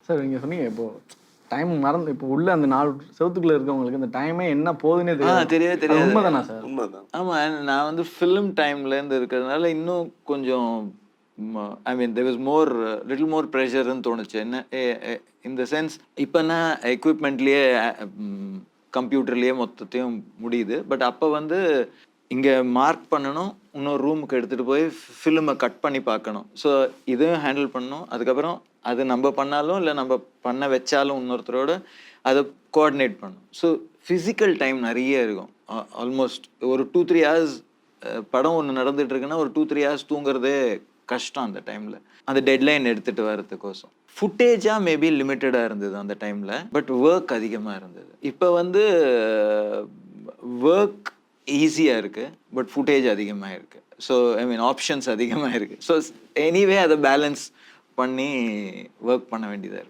Sir நீங்க சொன்னீங்க இப்போ டைம் மறந்து இப்போ உள்ள அந்த 4 செவுத்துக்குள்ள இருக்கவங்களுக்கு இந்த டைமே என்ன போகுதுன்னே தெரியாது. தெரியவே அது தெரியாது. உண்மைதானா சார்? உண்மைதான். ஆமா, நான் வந்து ஃபிலிம் டைம்லேருந்து இருக்கிறதுனால இன்னும் கொஞ்சம் ஐ மீன் there was more little more ப்ரெஷர்னு தோணுச்சு. என்ன இந்த சென்ஸ் இப்போ நான் எக்யூப்மெண்ட்லேயே கம்ப்யூட்டர்லேயே மொத்தத்தையும் முடியுது. பட் அப்போ வந்து இங்கே மார்க் பண்ணணும், இன்னொரு ரூமுக்கு எடுத்துகிட்டு போய் ஃபிலிமை கட் பண்ணி பார்க்கணும். ஸோ இதையும் ஹேண்டில் பண்ணணும். அதுக்கப்புறம் அது நம்ம பண்ணாலும் இல்லை நம்ம பண்ண வச்சாலும் இன்னொருத்தரோட அதை கோஆர்டினேட் பண்ணணும். ஸோ ஃபிசிக்கல் டைம் நிறைய இருக்கும். ஆல்மோஸ்ட் ஒரு 2-3 ஹவர்ஸ் படம் ஒன்று நடந்துட்டு இருக்குன்னா ஒரு 2-3 ஹவர்ஸ் தூங்குறதே கஷ்டம் அந்த டைமில், அந்த டெட்லைன் எடுத்துகிட்டு வர்றதுக்கோசம். ஃபுட்டேஜாக மேபி லிமிட்டடாக இருந்தது அந்த டைமில், பட் ஒர்க் அதிகமாக இருந்தது. இப்போ வந்து ஒர்க் ஈஸியாக இருக்குது, பட் ஃபுட்டேஜ் அதிகமாக இருக்குது. ஸோ ஐ மீன் ஆப்ஷன்ஸ் அதிகமாக இருக்குது. ஸோ எனிவே அதை பேலன்ஸ் பண்ணி ஒர்க் பண்ண வேண்டியதாக இருக்குது.